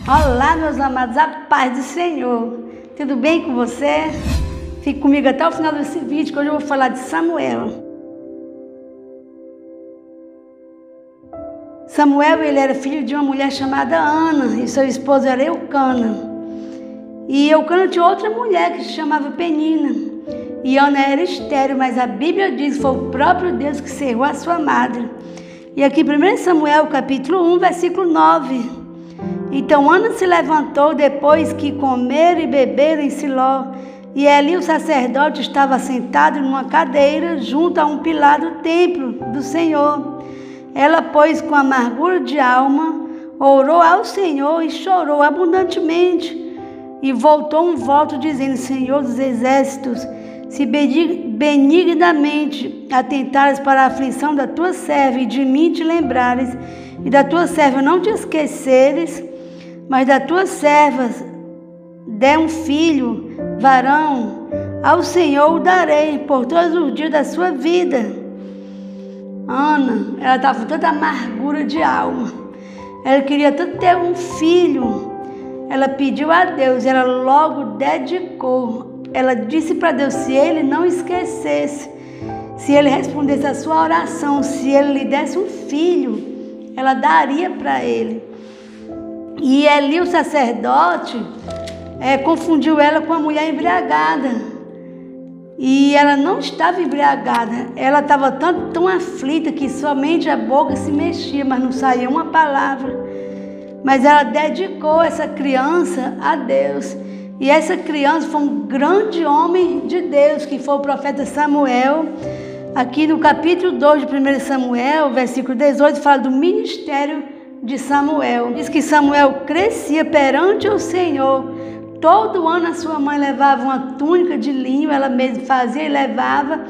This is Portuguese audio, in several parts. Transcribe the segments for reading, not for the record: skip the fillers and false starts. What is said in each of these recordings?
Olá, meus amados, a paz do Senhor. Tudo bem com você? Fique comigo até o final desse vídeo, que hoje eu vou falar de Samuel. Samuel, ele era filho de uma mulher chamada Ana, e seu esposo era Eucana. E Eucana tinha outra mulher que se chamava Penina. E Ana era estéril, mas a Bíblia diz que foi o próprio Deus que cerrou a sua madre. E aqui em 1 Samuel, capítulo 1, versículo 9. Então Ana se levantou depois que comeram e beberam em Siló, e ali o sacerdote estava sentado numa cadeira junto a um pilar do templo do Senhor. Ela, pois, com amargura de alma, orou ao Senhor e chorou abundantemente, e voltou um voto dizendo: Senhor dos exércitos, se benignamente atentares para a aflição da tua serva, e de mim te lembrares, e da tua serva não te esqueceres, mas da tua serva dê um filho, varão, ao Senhor o darei por todos os dias da sua vida. Ana, ela estava com tanta amargura de alma, ela queria tanto ter um filho, ela pediu a Deus, ela logo dedicou, ela disse para Deus, se ele não esquecesse, se ele respondesse a sua oração, se ele lhe desse um filho, ela daria para ele. E Eli, o sacerdote, confundiu ela com uma mulher embriagada. E ela não estava embriagada, ela estava tão aflita que somente a boca se mexia, mas não saía uma palavra. Mas ela dedicou essa criança a Deus. E essa criança foi um grande homem de Deus, que foi o profeta Samuel. Aqui no capítulo 2 de 1 Samuel, versículo 18, fala do ministério de Samuel. Diz que Samuel crescia perante o Senhor. Todo ano a sua mãe levava uma túnica de linho, ela mesma fazia e levava.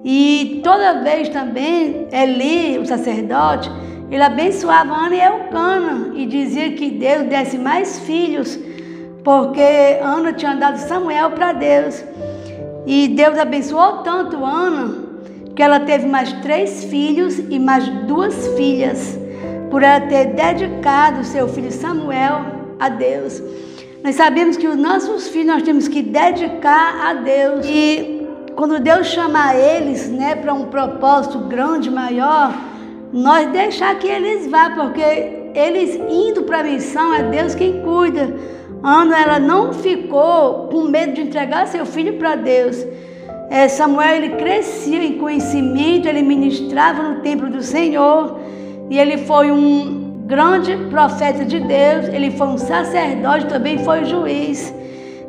E toda vez também Eli, o sacerdote, ele abençoava Ana e Eucana e dizia que Deus desse mais filhos, porque Ana tinha dado Samuel para Deus. E Deus abençoou tanto Ana que ela teve mais 3 filhos e mais 2 filhas, por ela ter dedicado o seu filho Samuel a Deus. Nós sabemos que os nossos filhos nós temos que dedicar a Deus. E quando Deus chama eles, para um propósito grande, maior, nós deixar que eles vá, porque eles indo para a missão, é Deus quem cuida. Ana, ela não ficou com medo de entregar seu filho para Deus. Samuel, ele crescia em conhecimento, ele ministrava no templo do Senhor. E ele foi um grande profeta de Deus, ele foi um sacerdote, também foi juiz.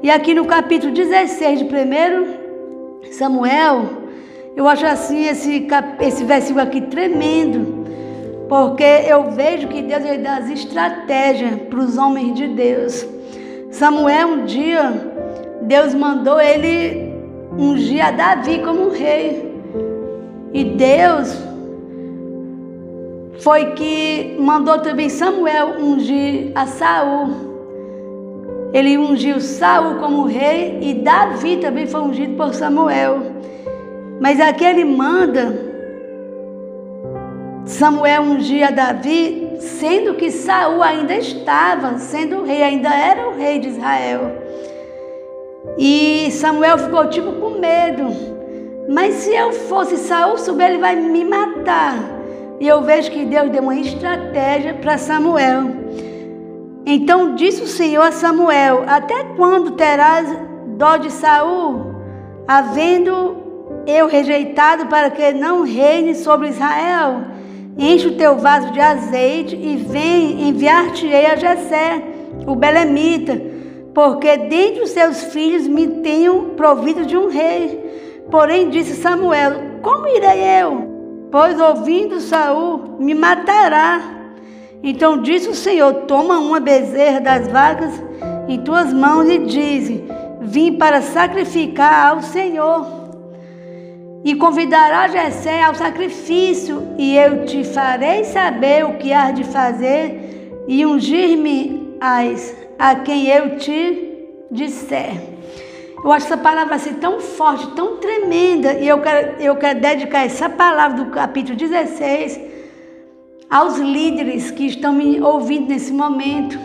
E aqui no capítulo 16 de 1 Samuel, eu acho assim esse versículo aqui tremendo, porque eu vejo que Deus dá as estratégias para os homens de Deus. Samuel, um dia, Deus mandou ele ungir a Davi como rei. E Deus foi que mandou também Samuel ungir a Saul. Ele ungiu Saul como rei e Davi também foi ungido por Samuel. Mas aqui ele manda Samuel ungir a Davi, sendo que Saul ainda estava sendo rei, ainda era o rei de Israel. E Samuel ficou tipo com medo. Mas se eu fosse Saul, subir, ele vai me matar. E eu vejo que Deus deu uma estratégia para Samuel. Então disse o Senhor a Samuel: até quando terás dó de Saul, havendo eu rejeitado para que não reine sobre Israel? Enche o teu vaso de azeite e vem enviar-te-ei a Jessé, o belemita, porque dentre os seus filhos me tenho provido de um rei. Porém disse Samuel: como irei eu? Pois ouvindo Saul, me matará. Então disse o Senhor: toma uma bezerra das vacas em tuas mãos e dize: vim para sacrificar ao Senhor. E convidará Jessé ao sacrifício, e eu te farei saber o que hás de fazer, e ungir-me-ás a quem eu te disser. Eu acho essa palavra assim tão forte, tão tremenda, e eu quero dedicar essa palavra do capítulo 16 aos líderes que estão me ouvindo nesse momento.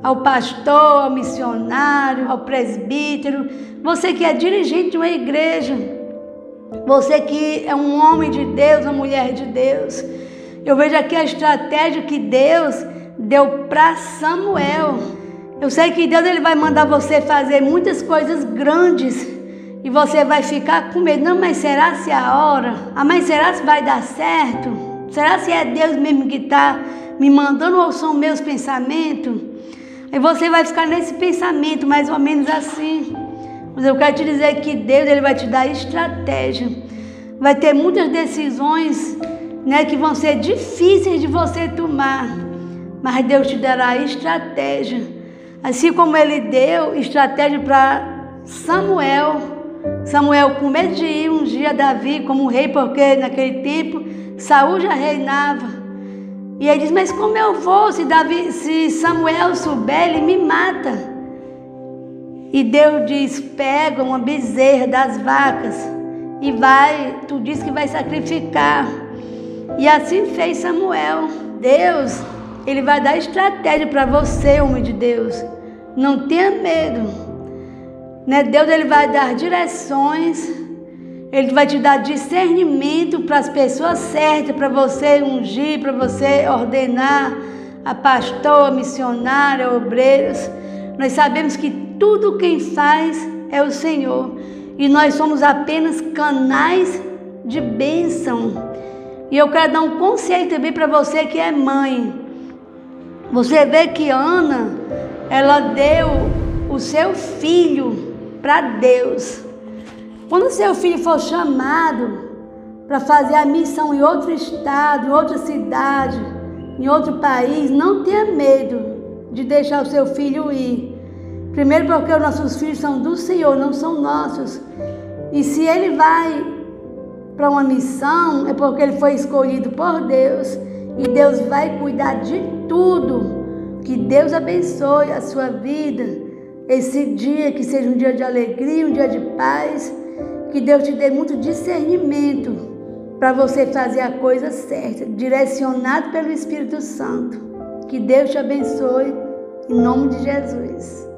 ao pastor, ao missionário, ao presbítero, você que é dirigente de uma igreja, você que é um homem de Deus, uma mulher de Deus. Eu vejo aqui a estratégia que Deus deu para Samuel. Eu sei que Deus ele vai mandar você fazer muitas coisas grandes e você vai ficar com medo. Não, mas será se é a hora? Ah, mas será se vai dar certo? Será se é Deus mesmo que está me mandando ou são meus pensamentos? Aí você vai ficar nesse pensamento mais ou menos assim. Mas eu quero te dizer que Deus ele vai te dar estratégia. Vai ter muitas decisões, né, que vão ser difíceis de você tomar. Mas Deus te dará estratégia. Assim como ele deu estratégia para Samuel. Samuel com medo de ir ungir Davi como rei, porque naquele tempo Saul já reinava. E ele diz, mas como eu vou? Se Samuel souber, ele me mata. E Deus diz, pega uma bezerra das vacas e vai, tu diz que vai sacrificar. E assim fez Samuel. Deus, ele vai dar estratégia para você, homem de Deus. Não tenha medo. Né? Deus ele vai dar direções, ele vai te dar discernimento para as pessoas certas, para você ungir, para você ordenar a pastor, a missionária, a obreiros. Nós sabemos que tudo quem faz é o Senhor e nós somos apenas canais de bênção. E eu quero dar um conselho também para você que é mãe. Você vê que Ana, ela deu o seu filho para Deus. Quando seu filho for chamado para fazer a missão em outro estado, em outra cidade, em outro país, não tenha medo de deixar o seu filho ir. Primeiro porque os nossos filhos são do Senhor, não são nossos. E se ele vai para uma missão, é porque ele foi escolhido por Deus. E Deus vai cuidar de tudo. Que Deus abençoe a sua vida. Esse dia que seja um dia de alegria, um dia de paz. Que Deus te dê muito discernimento para você fazer a coisa certa, direcionado pelo Espírito Santo. Que Deus te abençoe, em nome de Jesus.